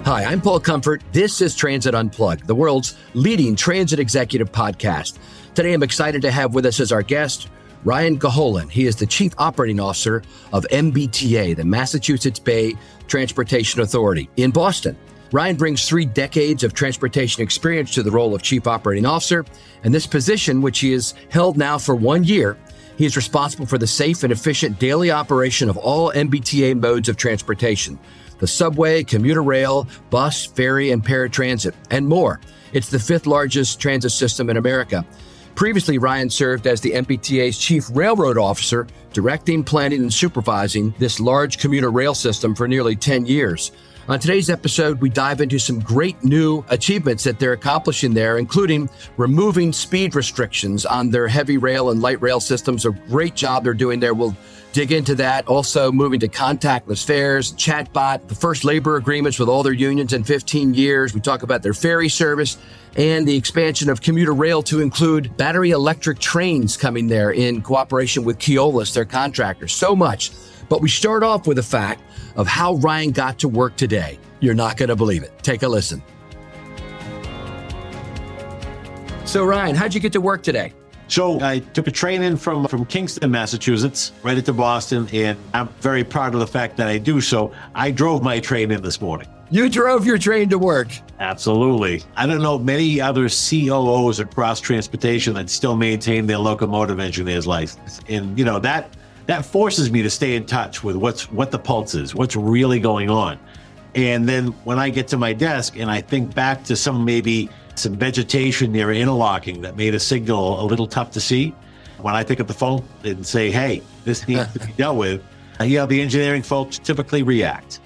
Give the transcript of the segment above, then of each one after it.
Hi, I'm Paul Comfort. This is Transit Unplugged, the world's leading transit executive podcast. Today, I'm excited to have with us as our guest, Ryan Coholan. He is the Chief Operating Officer of MBTA, the Massachusetts Bay Transportation Authority in Boston. Ryan brings 3 decades of transportation experience to the role of Chief Operating Officer, and this position, which he has held now for 1 year, he is responsible for the safe and efficient daily operation of all MBTA modes of transportation: the subway, commuter rail, bus, ferry, and paratransit, and more. It's the 5th largest transit system in America. Previously, Ryan served as the MBTA's Chief Railroad Officer, directing, planning, and supervising this large commuter rail system for nearly 10 years. On today's episode, we dive into some great new achievements that they're accomplishing there, including removing speed restrictions on their heavy rail and light rail systems. A great job they're doing there. We'll dig into that. Also moving to contactless fares, chatbot, the first labor agreements with all their unions in 15 years. We talk about their ferry service and the expansion of commuter rail to include battery electric trains coming there in cooperation with Keolis, their contractors. So much. But we start off with the fact of how Ryan got to work today. You're not going to believe it. Take a listen. So Ryan, how'd you get to work today? So I took a train in from Kingston, Massachusetts, right into Boston, and I'm very proud of the fact that I do so. I drove my train in this morning. You drove your train to work? Absolutely. I don't know many other COOs across transportation that still maintain their locomotive engineer's license. And, you know, that forces me to stay in touch with what the pulse is, what's really going on. And then when I get to my desk and I think back to some vegetation near interlocking that made a signal a little tough to see, when I pick up the phone and say, hey, this needs to be dealt with, the engineering folks typically react.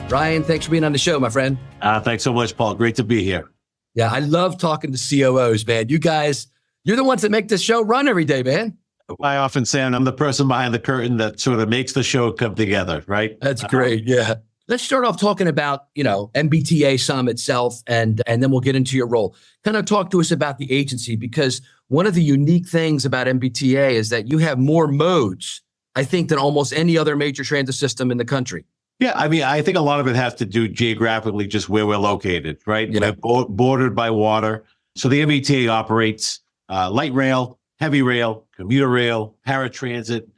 Ryan, thanks for being on the show, my friend. Thanks so much, Paul. Great to be here. Yeah, I love talking to COOs, man. You guys, you're the ones that make this show run every day, man. I often say I'm the person behind the curtain that sort of makes the show come together, right? That's great, yeah. Let's start off talking about, MBTA some itself, and then we'll get into your role. Kind of talk to us about the agency, because one of the unique things about MBTA is that you have more modes, I think, than almost any other major transit system in the country. Yeah, I mean, I think a lot of it has to do geographically, just where we're located, right? Yeah. We're bordered by water. So the MBTA operates light rail, heavy rail, commuter rail, paratransit,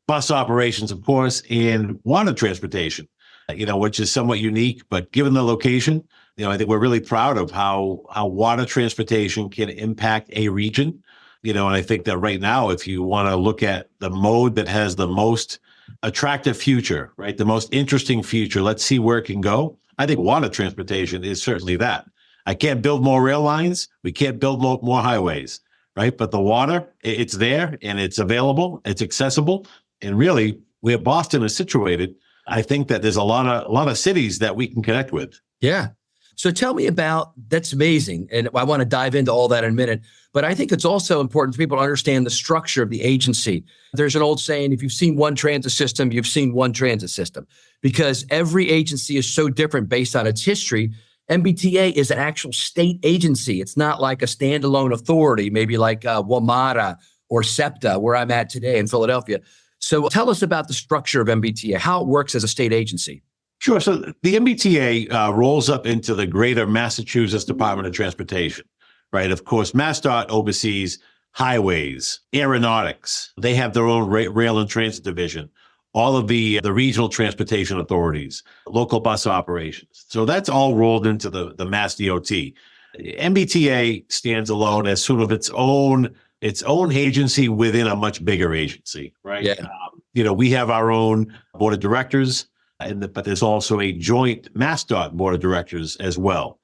bus operations, of course, and water transportation, which is somewhat unique. But given the location, I think we're really proud of how water transportation can impact a region. And I think that right now, if you want to look at the mode that has the most attractive future, right? The most interesting future. Let's see where it can go. I think water transportation is certainly that. I can't build more rail lines. We can't build more highways, right? But the water, it's there and it's available. It's accessible. And really, where Boston is situated, I think that there's a lot of cities that we can connect with. Yeah. So tell me about, that's amazing. And I want to dive into all that in a minute. But I think it's also important for people to understand the structure of the agency. There's an old saying, if you've seen one transit system, you've seen one transit system, because every agency is so different based on its history. MBTA is an actual state agency. It's not like a standalone authority, maybe like WMATA or SEPTA, where I'm at today in Philadelphia. So tell us about the structure of MBTA, how it works as a state agency. Sure. So the MBTA rolls up into the greater Massachusetts Department of Transportation, right? Of course, MassDOT oversees highways, aeronautics. They have their own rail and transit division, all of the regional transportation authorities, local bus operations. So that's all rolled into the Mass DOT. MBTA stands alone as sort of its own agency within a much bigger agency, right? Yeah. We have our own board of directors, but there's also a joint MassDOT board of directors as well.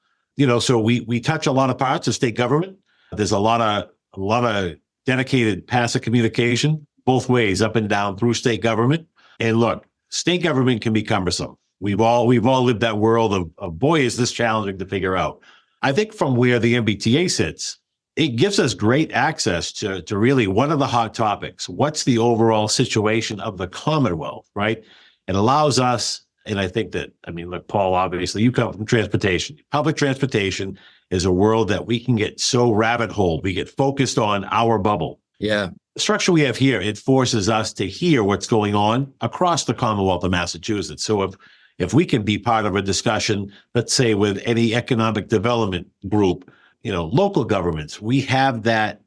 So we touch a lot of parts of state government. There's a lot of dedicated passive communication both ways, up and down through state government. And look, state government can be cumbersome. We've all lived that world of boy, is this challenging to figure out. I think from where the MBTA sits, it gives us great access to really what are the hot topics? What's the overall situation of the Commonwealth, right? It allows us, and I think that, look, Paul, obviously you come from transportation. Public transportation is a world that we can get so rabbit hole. We get focused on our bubble. Yeah. structure we have here, it forces us to hear what's going on across the Commonwealth of Massachusetts. So if we can be part of a discussion, let's say with any economic development group, local governments, we have that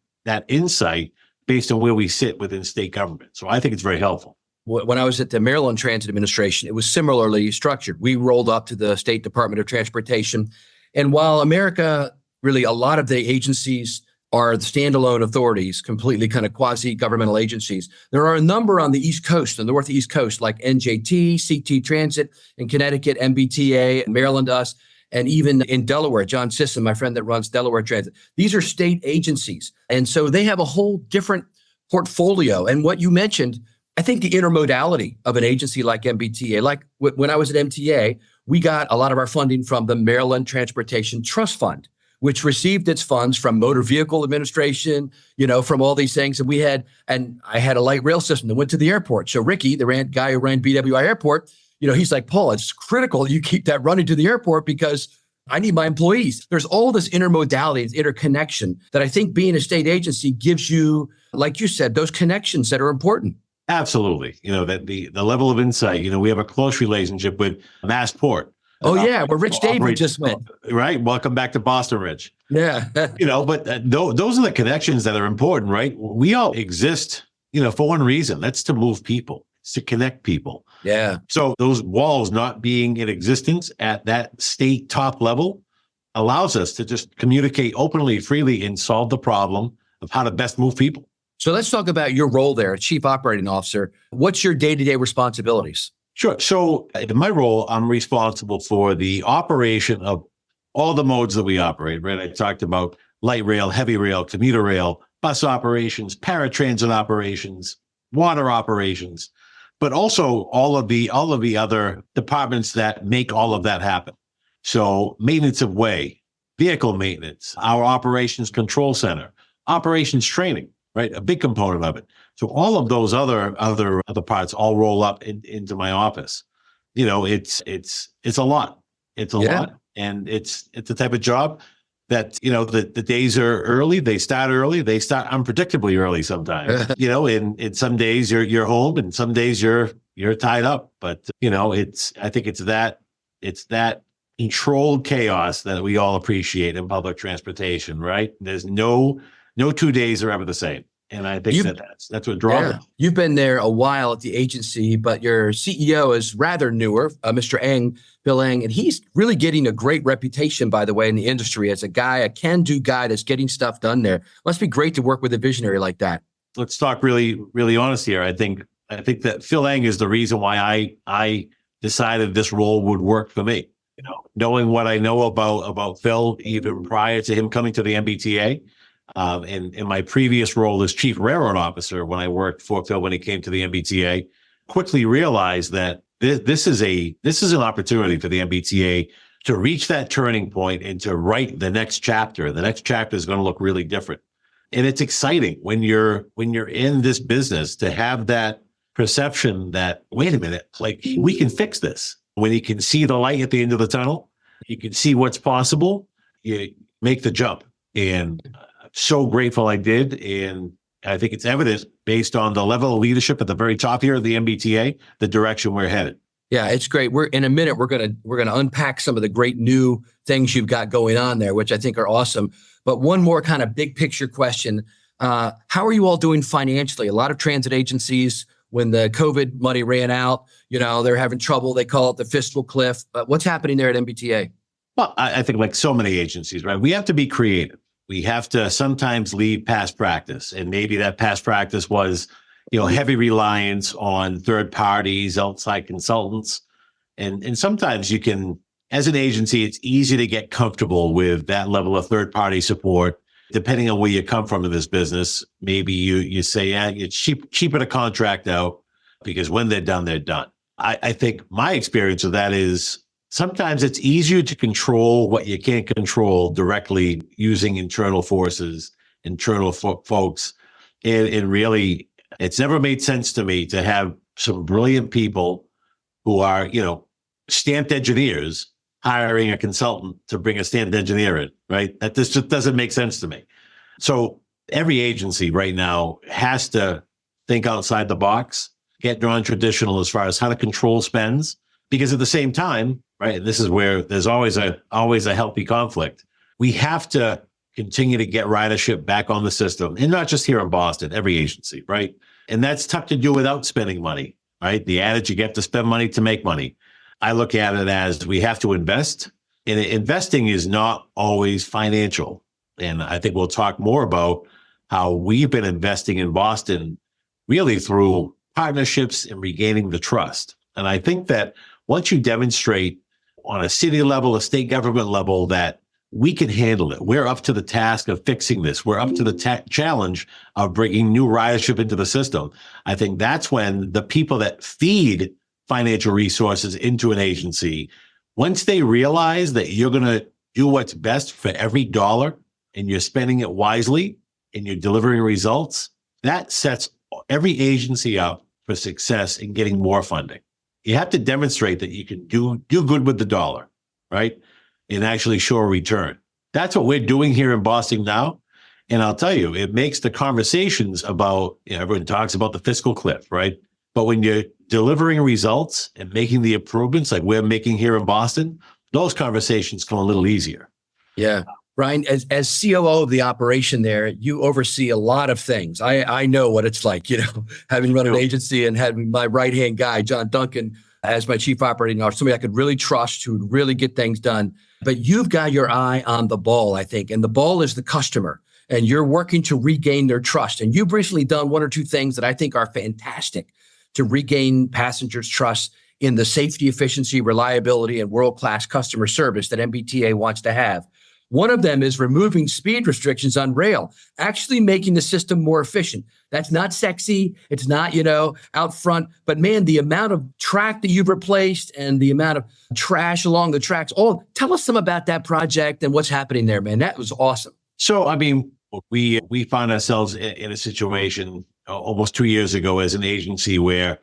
insight based on where we sit within state government. So I think it's very helpful. When I was at the Maryland Transit Administration, it was similarly structured. We rolled up to the State Department of Transportation. And while America, really a lot of the agencies are the standalone authorities, completely kind of quasi-governmental agencies, there are a number on the East Coast, the Northeast Coast, like NJT, CT Transit, in Connecticut, MBTA, Maryland us, and even in Delaware, John Sisson, my friend that runs Delaware Transit. These are state agencies. And so they have a whole different portfolio. And what you mentioned, I think the intermodality of an agency like MBTA, like when I was at MTA, we got a lot of our funding from the Maryland Transportation Trust Fund, which received its funds from Motor Vehicle Administration, from all these things. And I had a light rail system that went to the airport. So Ricky, the guy who ran BWI Airport, he's like, Paul, it's critical you keep that running to the airport because I need my employees. There's all this intermodality, this interconnection that I think being a state agency gives you, like you said, those connections that are important. Absolutely. That the level of insight, we have a close relationship with Massport. Oh, yeah, where Rich David just went. Right. Welcome back to Boston, Rich. Yeah. But those are the connections that are important, right? We all exist, for one reason. That's to move people. It's to connect people. Yeah. So those walls not being in existence at that state top level allows us to just communicate openly, freely, and solve the problem of how to best move people. So let's talk about your role there, Chief Operating Officer. What's your day-to-day responsibilities? Sure. So in my role, I'm responsible for the operation of all the modes that we operate, right? I talked about light rail, heavy rail, commuter rail, bus operations, paratransit operations, water operations, but also all of the other departments that make all of that happen. So maintenance of way, vehicle maintenance, our operations control center, operations training, right? A big component of it. So all of those other parts all roll up into my office. It's a lot. It's a lot. And it's the type of job that, the days are early. They start early. They start unpredictably early sometimes, and some days you're home and some days you're tied up. But, I think it's that controlled chaos that we all appreciate in public transportation, right? There's no 2 days are ever the same. And I think that's what draws me. You've been there a while at the agency, but your CEO is rather newer, Mr. Bill Eng, and he's really getting a great reputation, by the way, in the industry as a can-do guy that's getting stuff done there. Must be great to work with a visionary like that. Let's talk really, really honest here. I think that Phil Eng is the reason why I decided this role would work for me. Knowing what I know about Phil, even prior to him coming to the MBTA. And in my previous role as chief railroad officer, when I worked for Phil when he came to the MBTA, quickly realized that this is an opportunity for the MBTA to reach that turning point and to write the next chapter. The next chapter is going to look really different, and it's exciting when you're in this business to have that perception that, wait a minute, like we can fix this. When you can see the light at the end of the tunnel, you can see what's possible. You make the jump, and so grateful I did. And I think it's evident based on the level of leadership at the very top here of the MBTA, the direction we're headed. Yeah, it's great. In a minute, we're gonna unpack some of the great new things you've got going on there, which I think are awesome. But one more kind of big picture question. How are you all doing financially? A lot of transit agencies, when the COVID money ran out, they're having trouble. They call it the fiscal cliff. But what's happening there at MBTA? Well, I think like so many agencies, right? We have to be creative. We have to sometimes leave past practice. And maybe that past practice was, heavy reliance on third parties, outside consultants. And sometimes you can, as an agency, it's easy to get comfortable with that level of third party support. Depending on where you come from in this business, maybe you say, it's cheaper to contract out because when they're done, they're done. I think my experience of that is, sometimes it's easier to control what you can't control directly using internal forces, internal folks. And really, it's never made sense to me to have some brilliant people who are, stamped engineers hiring a consultant to bring a stamped engineer in, right? That this just doesn't make sense to me. So every agency right now has to think outside the box, get non-traditional as far as how to control spends, because at the same time, right, this is where there's always a healthy conflict. We have to continue to get ridership back on the system, and not just here in Boston, every agency, right? And that's tough to do without spending money, right? The adage, you get to spend money to make money. I look at it as we have to invest, and investing is not always financial. And I think we'll talk more about how we've been investing in Boston really through partnerships and regaining the trust. And I think that once you demonstrate on a city level, a state government level, that we can handle it, we're up to the task of fixing this, we're up to the challenge of bringing new ridership into the system, I think that's when the people that feed financial resources into an agency, once they realize that you're going to do what's best for every dollar and you're spending it wisely and you're delivering results, that sets every agency up for success in getting more funding. You have to demonstrate that you can do good with the dollar, right? And actually show a return. That's what we're doing here in Boston now. And I'll tell you, it makes the conversations about, everyone talks about the fiscal cliff, right? But when you're delivering results and making the improvements like we're making here in Boston, those conversations come a little easier. Yeah. Ryan, as COO of the operation there, you oversee a lot of things. I know what it's like, having run an agency and having my right-hand guy, John Duncan, as my chief operating officer, somebody I could really trust who would really get things done. But you've got your eye on the ball, I think, and the ball is the customer, and you're working to regain their trust. And you've recently done one or two things that I think are fantastic to regain passengers' trust in the safety, efficiency, reliability, and world-class customer service that MBTA wants to have. One of them is removing speed restrictions on rail, actually making the system more efficient. That's not sexy. It's not, out front. But man, the amount of track that you've replaced and the amount of trash along the tracks. Tell us some about that project and what's happening there, man. That was awesome. So, we found ourselves in a situation almost 2 years ago as an agency where,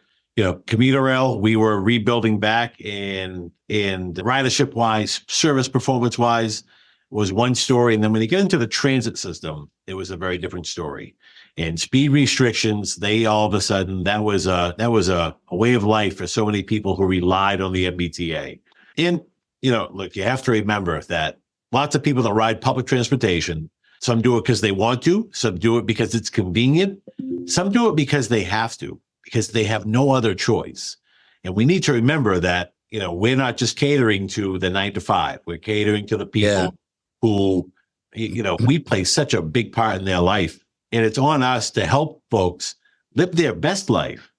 Commuter rail, we were rebuilding back and ridership wise, service performance wise, was one story. And then when you get into the transit system, it was a very different story. And speed restrictions, they all of a sudden, that was a way of life for so many people who relied on the MBTA. And, look, you have to remember that lots of people that ride public transportation, some do it because they want to, some do it because it's convenient, some do it because they have to, because they have no other choice. And we need to remember that, we're not just catering to the 9 to 5, we're catering to the people who, we play such a big part in their life. And it's on us to help folks live their best life.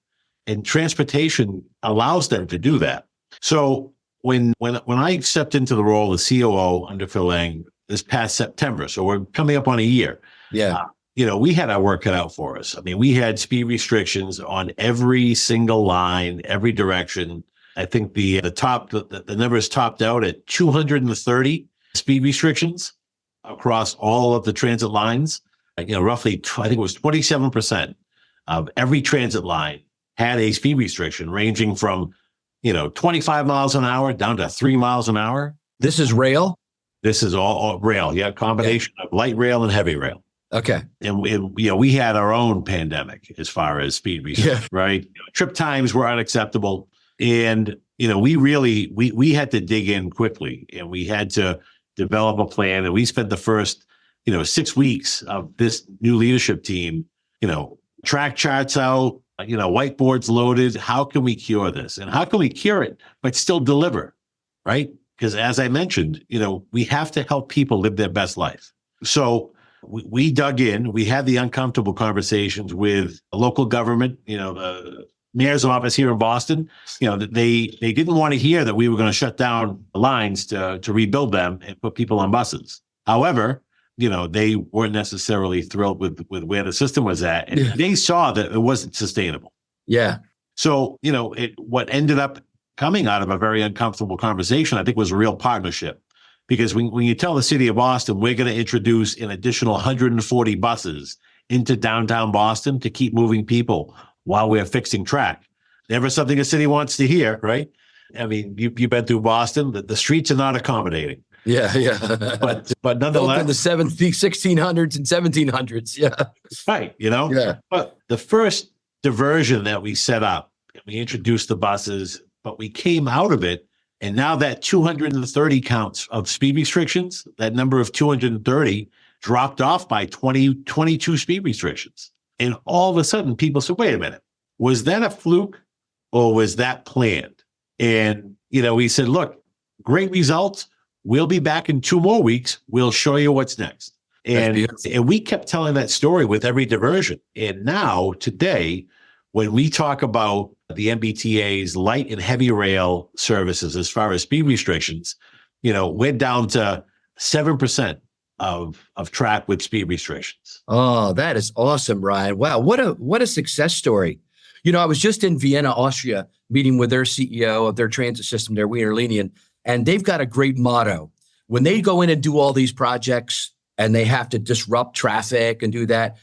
And transportation allows them to do that. So when I stepped into the role of COO under Phil Lang this past September, so we're coming up on a year. Yeah. We had our work cut out for us. We had speed restrictions on every single line, every direction. I think the numbers topped out at 230 speed restrictions across all of the transit lines. Roughly, I think it was 27% of every transit line had a speed restriction ranging from, 25 miles an hour down to 3 miles an hour. This is rail? This is all rail. Yeah. Combination of light rail and heavy rail. Okay. And we had our own pandemic as far as speed restrictions, right? Trip times were unacceptable. And, we had to dig in quickly, and we had to develop a plan. And we spent the first, 6 weeks of this new leadership team, track charts out, whiteboards loaded. How can we cure this? And how can we cure it, but still deliver, right? Because as I mentioned, we have to help people live their best life. So we dug in. We had the uncomfortable conversations with the local government, the mayor's office here in Boston. They didn't want to hear that we were going to shut down the lines to rebuild them and put people on buses. However, they weren't necessarily thrilled with where the system was at, and they saw that it wasn't sustainable. Yeah. So, what ended up coming out of a very uncomfortable conversation, I think, was a real partnership. Because when you tell the city of Boston, we're going to introduce an additional 140 buses into downtown Boston to keep moving people while we're fixing track. Never something a city wants to hear, right? You've been through Boston. The streets are not accommodating. Yeah, yeah. But Both in nonetheless, the 1600s and 1700s. Yeah. right, Yeah. But the first diversion that we set up, we introduced the buses, but we came out of it. And now that 230 counts of speed restrictions, that number of 230 dropped off by 22 speed restrictions. And all of a sudden people said, wait a minute, was that a fluke or was that planned? And, we said, look, great results. We'll be back in 2 more weeks. We'll show you what's next. And we kept telling that story with every diversion. And now today, when we talk about the MBTA's light and heavy rail services, as far as speed restrictions, we're down to 7% of track with speed restrictions. Oh, that is awesome, Ryan. Wow. What a success story. I was just in Vienna, Austria, meeting with their CEO of their transit system there, Wiener Linien, and they've got a great motto. When they go in and do all these projects and they have to disrupt traffic and do that,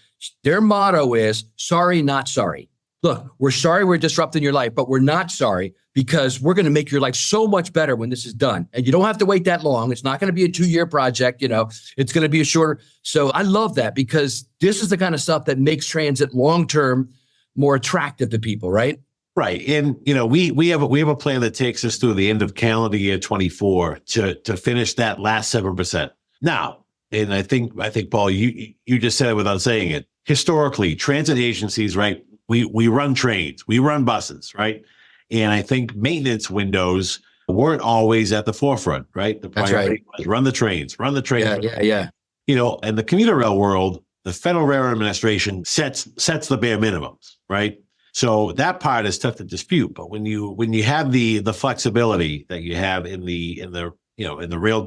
their motto is sorry, not sorry. Look, we're sorry we're disrupting your life, but we're not sorry because we're going to make your life so much better when this is done. And you don't have to wait that long. It's not going to be a 2-year project. It's going to be a shorter. So I love that because this is the kind of stuff that makes transit long-term more attractive to people, right? Right. And, we have a plan that takes us through the end of calendar year 24 to finish that last 7%. Now, and I think, Paul, you just said it without saying it. Historically, transit agencies, right? We run trains, we run buses, right? And I think maintenance windows weren't always at the forefront, right? The priority was run the trains. Yeah. In the commuter rail world, the Federal Railroad Administration sets the bare minimums, right? So that part is tough to dispute. But when you have the flexibility that you have in the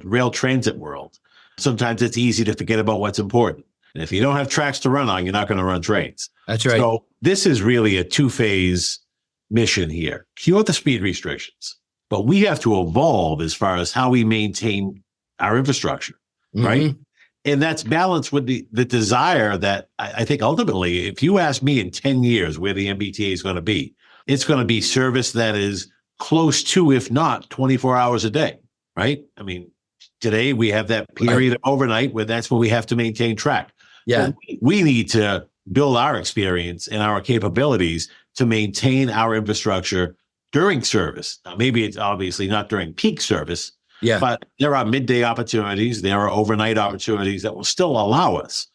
rail transit world, sometimes it's easy to forget about what's important. And if you don't have tracks to run on, you're not going to run trains. That's right. So this is really a 2-phase mission here. Cure the speed restrictions, but we have to evolve as far as how we maintain our infrastructure, right? And that's balanced with the desire that I think ultimately, if you ask me in 10 years where the MBTA is going to be, it's going to be service that is close to, if not 24 hours a day, right? I mean, today we have that period of overnight where that's when we have to maintain track. Yeah. So we need to build our experience and our capabilities to maintain our infrastructure during service. Now, maybe it's obviously not during peak service, but there are midday opportunities, there are overnight opportunities that will still allow us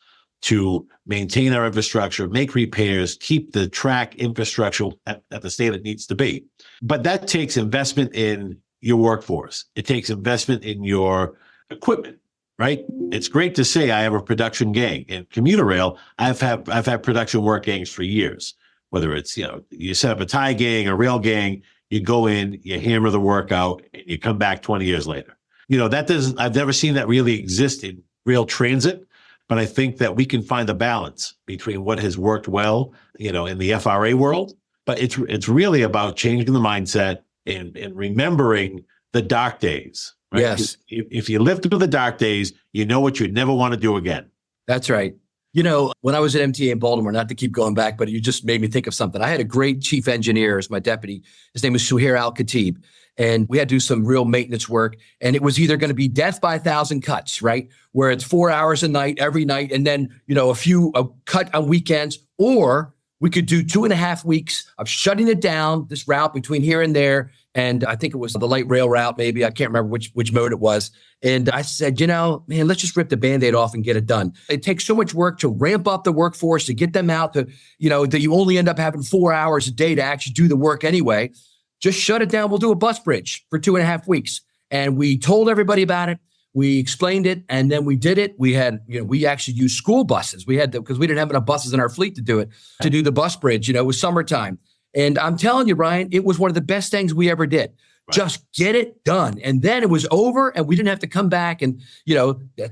to maintain our infrastructure, make repairs, keep the track infrastructure at the state it needs to be. But that takes investment in your workforce. It takes investment in your equipment. Right? It's great to say I have a production gang. In commuter rail, I've had production work gangs for years. Whether it's, you set up a tie gang, a rail gang, you go in, you hammer the work out, and you come back 20 years later. I've never seen that really exist in rail transit, but I think that we can find a balance between what has worked well, in the FRA world, but it's really about changing the mindset and remembering the dark days. Right? Yes. If you lived through the dark days, you know what you'd never want to do again. That's right. When I was at MTA in Baltimore, not to keep going back, but you just made me think of something. I had a great chief engineer as my deputy. His name was Suhair Al-Khatib. And we had to do some real maintenance work. And it was either going to be death by 1,000 cuts, right? Where it's 4 hours a night, every night. And then, a cut on weekends, or we could do 2.5 weeks of shutting it down, this route between here and there. And I think it was the light rail route, maybe. I can't remember which mode it was. And I said, man, let's just rip the Band-Aid off and get it done. It takes so much work to ramp up the workforce, to get them out, that you only end up having 4 hours a day to actually do the work anyway. Just shut it down. We'll do a bus bridge for 2.5 weeks. And we told everybody about it. We explained it, and then we did it. We had, we actually used school buses. We had because we didn't have enough buses in our fleet to do the bus bridge. It was summertime. And I'm telling you, Ryan, it was one of the best things we ever did. Right. Just get it done. And then it was over and we didn't have to come back and,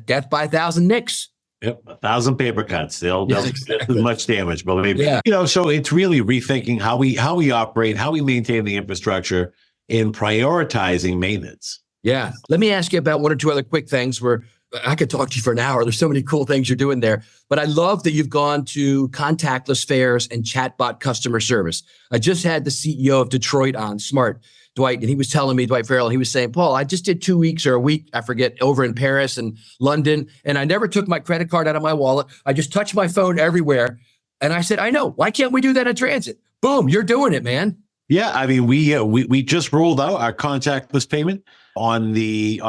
death by 1,000 nicks. Yep. 1,000 paper cuts. They'll Exactly. as much damage, believe me. Yeah. So it's really rethinking how we operate, how we maintain the infrastructure, and prioritizing maintenance. Yeah. Let me ask you about one or two other quick things where I could talk to you for an hour. There's so many cool things you're doing there. But I love that you've gone to contactless fares and chatbot customer service. I just had the CEO of Detroit on, Smart, Dwight, and he was telling me, Dwight Farrell, he was saying, Paul, I just did 2 weeks or a week, I forget, over in Paris and London, and I never took my credit card out of my wallet. I just touched my phone everywhere. And I said, I know. Why can't we do that in transit? Boom, you're doing it, man. Yeah, I mean, we just rolled out our contactless payment on the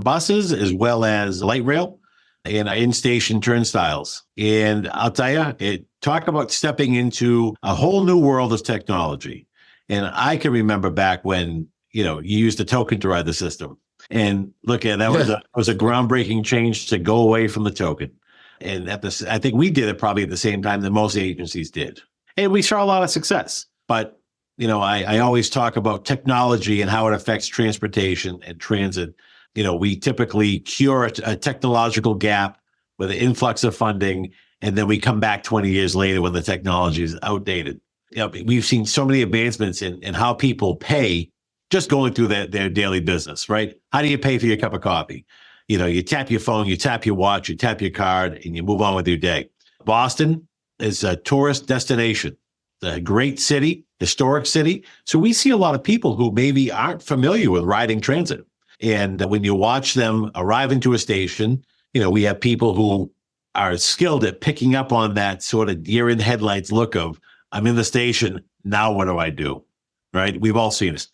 buses as well as light rail and in-station turnstiles. And I'll tell you, talk about stepping into a whole new world of technology. And I can remember back when, you used a token to ride the system. And look at that was a groundbreaking change to go away from the token. And I think we did it probably at the same time that most agencies did. And we saw a lot of success. But, I always talk about technology and how it affects transportation and transit. We typically cure a technological gap with an influx of funding, and then we come back 20 years later when the technology is outdated. We've seen so many advancements in how people pay just going through their daily business, right? How do you pay for your cup of coffee? You tap your phone, you tap your watch, you tap your card, and you move on with your day. Boston is a tourist destination. It's a great city, historic city. So we see a lot of people who maybe aren't familiar with riding transit. And when you watch them arrive into a station, we have people who are skilled at picking up on that sort of deer in headlights look of, I'm in the station, now what do I do? Right? We've all seen it.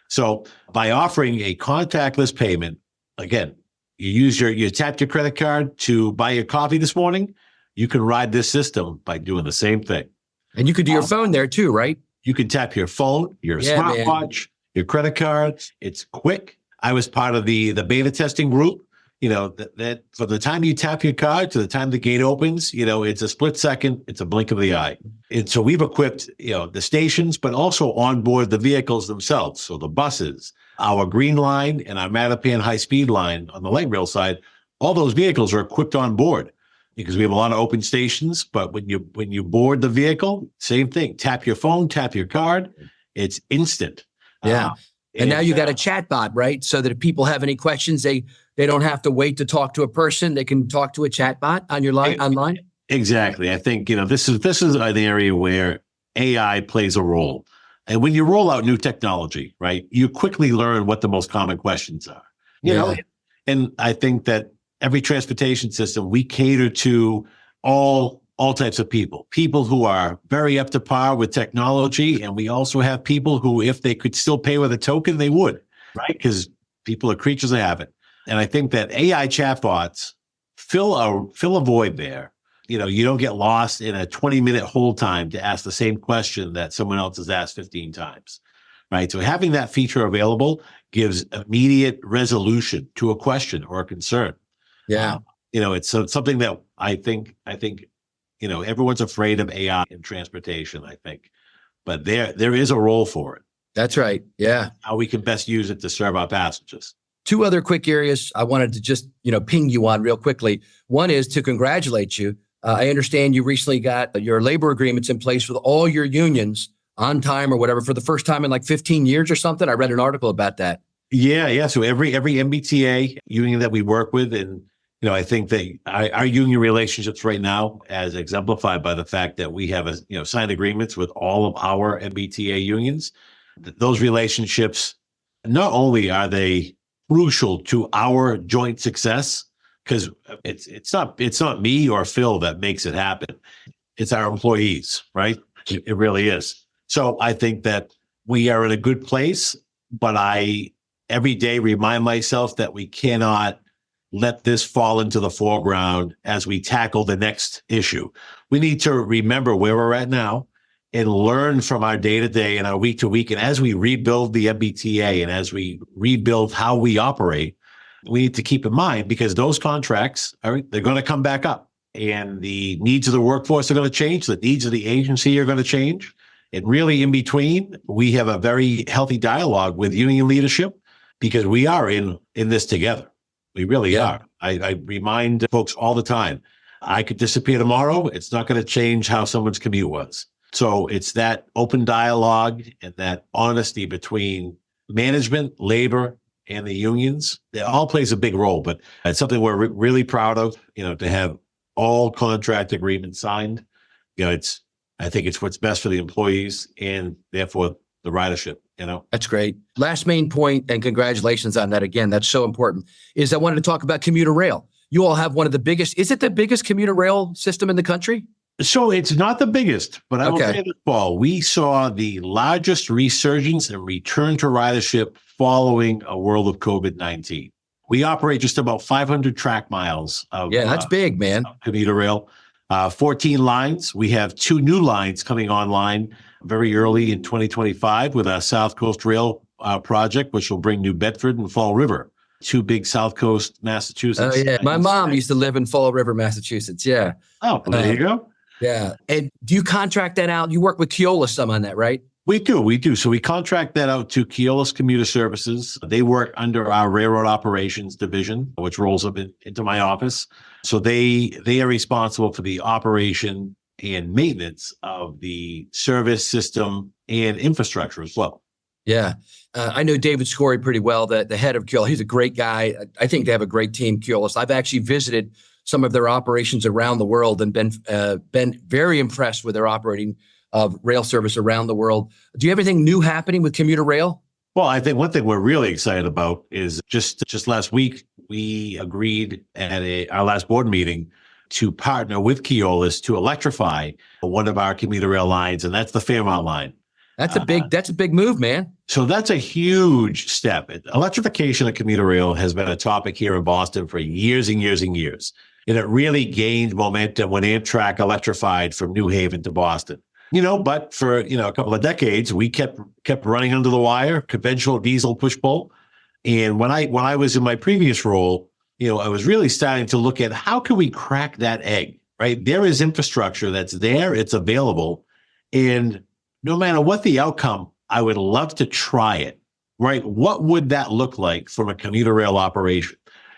So by offering a contactless payment, again, you tap your credit card to buy your coffee this morning, you can ride this system by doing the same thing. And you could do your phone there too, right? You can tap your phone, your smartwatch, your credit card. It's quick. I was part of the beta testing group. That from the time you tap your card to the time the gate opens, it's a split second. It's a blink of the eye. And so we've equipped, the stations, but also onboard the vehicles themselves. So the buses, our green line and our Mattapan high-speed line on the light rail side, all those vehicles are equipped on board because we have a lot of open stations. But when you board the vehicle, same thing. Tap your phone, tap your card. It's instant. Yeah. And now you got a chatbot, right? So that if people have any questions, they don't have to wait to talk to a person. They can talk to a chatbot on your line online. Exactly. I think, this is an area where AI plays a role. And when you roll out new technology, right, you quickly learn what the most common questions are. You know, and I think that every transportation system, we cater to all types of people who are very up to par with technology. And we also have people who, if they could still pay with a token, they would, right? Because people are creatures of habit. And I think that AI chatbots fill a void there. You don't get lost in a 20-minute hold time to ask the same question that someone else has asked 15 times, right? So having that feature available gives immediate resolution to a question or a concern. Yeah. It's something that I think, everyone's afraid of AI in transportation, I think, but there is a role for it. That's right. Yeah. How we can best use it to serve our passengers. Two other quick areas I wanted to just, ping you on real quickly. One is to congratulate you. I understand you recently got your labor agreements in place with all your unions on time or whatever for the first time in like 15 years or something. I read an article about that. Yeah. So every MBTA union that we work with, and I think that our union relationships right now, as exemplified by the fact that we have signed agreements with all of our MBTA unions, those relationships, not only are they crucial to our joint success, because it's not me or Phil that makes it happen. It's our employees, right? It really is. So I think that we are in a good place, but I every day remind myself that we cannot let this fall into the foreground as we tackle the next issue. We need to remember where we're at now and learn from our day-to-day and our week-to-week. And as we rebuild the MBTA and as we rebuild how we operate, we need to keep in mind, because those contracts, they're going to come back up, and the needs of the workforce are going to change. The needs of the agency are going to change. And really in between, we have a very healthy dialogue with union leadership because we are in this together. We really are. I remind folks all the time, I could disappear tomorrow. It's not going to change how someone's commute was. So it's that open dialogue and that honesty between management, labor, and the unions. It all plays a big role, but it's something we're really proud of, to have all contract agreements signed. I think it's what's best for the employees and therefore the ridership, you know? That's great. Last main point, and congratulations on that again. That's so important, is I wanted to talk about commuter rail. You all have one of the biggest, is it the biggest commuter rail system in the country? So it's not the biggest, but I will say this, Paul, we saw the largest resurgence and return to ridership following a world of COVID-19. We operate just about 500 track miles of that's big, man. Commuter rail, 14 lines. We have 2 new lines coming online very early in 2025 with our South Coast Rail project, which will bring New Bedford and Fall River, 2 big South Coast Massachusetts. Oh, yeah. My mom used to live in Fall River, Massachusetts. Yeah. Oh, well, there you go. Yeah. And do you contract that out? You work with Keolis some on that, right? We do. So we contract that out to Keolis Commuter Services. They work under our railroad operations division, which rolls up into my office. So they are responsible for the operation and maintenance of the service system and infrastructure as well. Yeah. I know David Scory pretty well, the head of Keolis. He's a great guy. I think they have a great team, Keolis. I've actually visited some of their operations around the world and been very impressed with their operating of rail service around the world. Do you have anything new happening with commuter rail? Well, I think one thing we're really excited about is just last week, we agreed at our last board meeting to partner with Keolis to electrify one of our commuter rail lines, and that's the Fairmont line. That's a big move, man. So that's a huge step. Electrification of commuter rail has been a topic here in Boston for years and years and years. And it really gained momentum when Amtrak electrified from New Haven to Boston. But for, a couple of decades, we kept running under the wire, conventional diesel push-pull. And when I was in my previous role, I was really starting to look at how can we crack that egg, right? There is infrastructure that's there, it's available. And no matter what the outcome, I would love to try it, right? What would that look like from a commuter rail operation?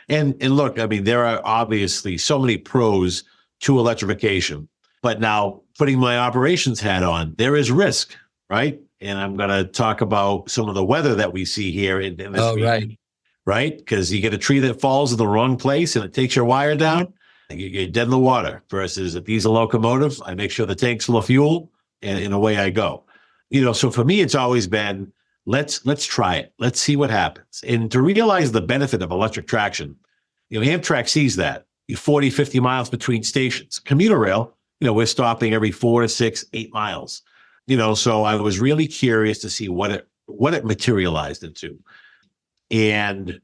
And look, I mean, there are obviously so many pros to electrification, but now putting my operations hat on, there is risk, right? And I'm going to talk about some of the weather that we see here in this week, right? Because you get a tree that falls in the wrong place and it takes your wire down, and you're dead in the water. Versus a diesel locomotive, I make sure the tank's full of fuel, and away I go. So for me, it's always been, let's try it. Let's see what happens. And to realize the benefit of electric traction, Amtrak sees that 40, 50 miles between stations. Commuter rail, we're stopping every 4 to 6, 8 miles. So I was really curious to see what it materialized into. And,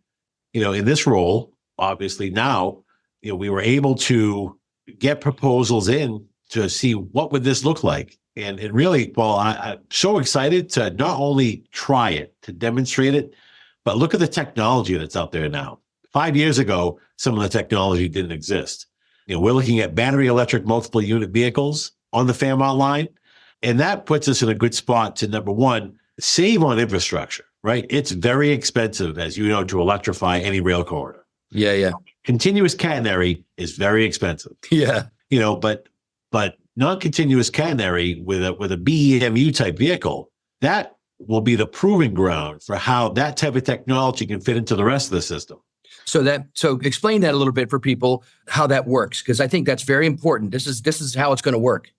in this role, obviously now, we were able to get proposals in to see what would this look like. And it really, well, I'm so excited to not only try it, to demonstrate it, but look at the technology that's out there now. 5 years ago, some of the technology didn't exist. We're looking at battery electric multiple unit vehicles on the Fairmont line. And that puts us in a good spot to, number one, save on infrastructure, right? It's very expensive, as you know, to electrify any rail corridor. Yeah. Continuous catenary is very expensive. Yeah. But non-continuous catenary with a BEMU type vehicle, that will be the proving ground for how that type of technology can fit into the rest of the system. So explain that a little bit for people, how that works, because I think that's very important. This is how it's going to work.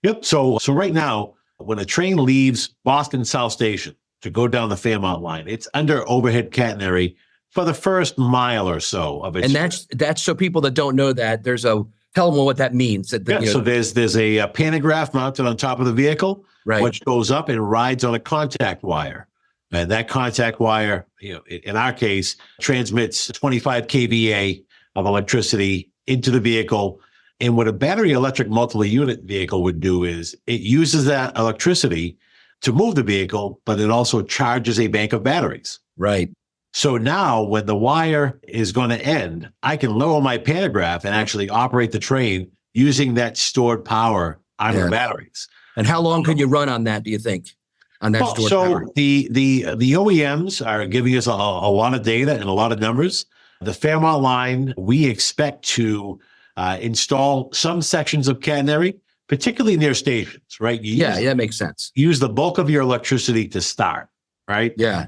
Yep. So right now, when a train leaves Boston South Station to go down the Fairmont line, it's under overhead catenary for the first mile or so of its. And that's so people that don't know that, tell them what that means. So there's a pantograph mounted on top of the vehicle, right, which goes up and rides on a contact wire. And that contact wire, in our case, transmits 25 kVA of electricity into the vehicle. And what a battery electric multiple unit vehicle would do is it uses that electricity to move the vehicle, but it also charges a bank of batteries. Right. So now when the wire is going to end, I can lower my pantograph and actually operate the train using that stored power on the batteries. And how long can you run on that, do you think? On that stored power? The OEMs are giving us a lot of data and a lot of numbers. The Fairmont line, we expect to install some sections of catenary, particularly near stations, right? That makes sense. Use the bulk of your electricity to start, right? Yeah.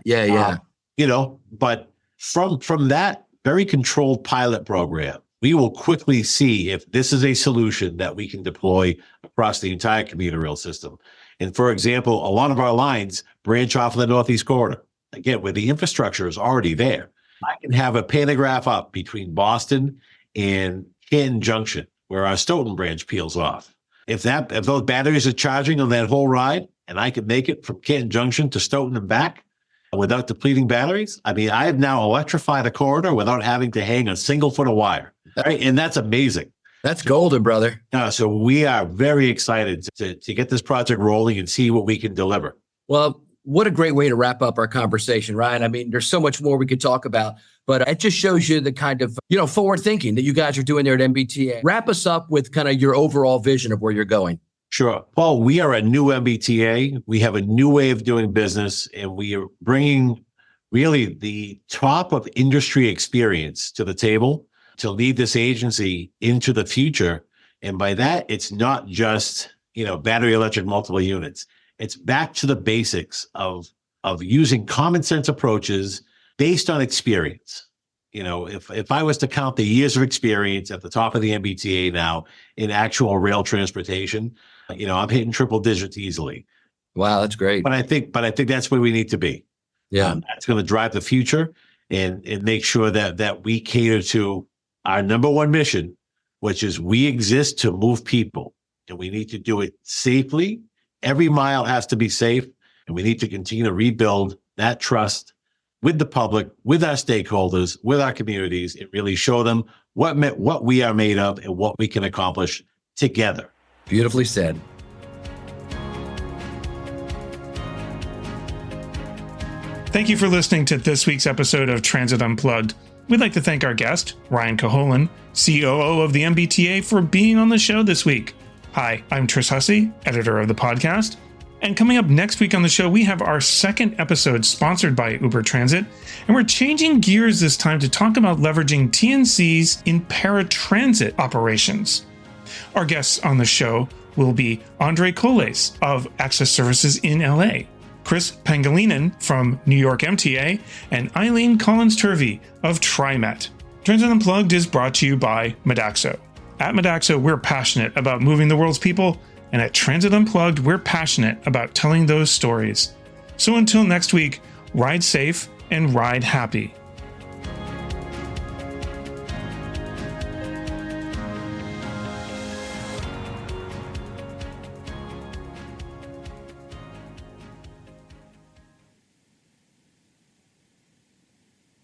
But from that very controlled pilot program, we will quickly see if this is a solution that we can deploy across the entire commuter rail system. And for example, a lot of our lines branch off of the Northeast corridor, again, where the infrastructure is already there. I can have a pantograph up between Boston and Canton Junction, where our Stoughton branch peels off. If those batteries are charging on that whole ride, and I can make it from Canton Junction to Stoughton and back without depleting batteries, I mean, I have now electrified a corridor without having to hang a single foot of wire. Right? And that's amazing. That's golden, brother. So we are very excited to get this project rolling and see what we can deliver. Well, what a great way to wrap up our conversation, Ryan. I mean, there's so much more we could talk about, but it just shows you the kind of, forward thinking that you guys are doing there at MBTA. Wrap us up with kind of your overall vision of where you're going. Sure. Paul, we are a new MBTA. We have a new way of doing business, and we are bringing really the top of industry experience to the table to lead this agency into the future. And by that, it's not just, battery electric multiple units. It's back to the basics of using common sense approaches based on experience. If I was to count the years of experience at the top of the MBTA now in actual rail transportation, I'm hitting triple digits easily. Wow, that's great. But I think that's where we need to be. Yeah. That's going to drive the future and make sure that we cater to our number one mission, which is we exist to move people, and we need to do it safely. Every mile has to be safe, and we need to continue to rebuild that trust with the public, with our stakeholders, with our communities, and really show them what we are made of and what we can accomplish together. Beautifully said. Thank you for listening to this week's episode of Transit Unplugged. We'd like to thank our guest, Ryan Coholan, COO of the MBTA, for being on the show this week. Hi, I'm Tris Hussey, editor of the podcast. And coming up next week on the show, we have our second episode sponsored by Uber Transit. And we're changing gears this time to talk about leveraging TNCs in paratransit operations. Our guests on the show will be Andre Coles of Access Services in LA, Chris Pangilinan from New York MTA, and Eileen Collins-Turvey of TriMet. Transit Unplugged is brought to you by Modaxo. At Modaxo, we're passionate about moving the world's people, and at Transit Unplugged, we're passionate about telling those stories. So until next week, ride safe and ride happy.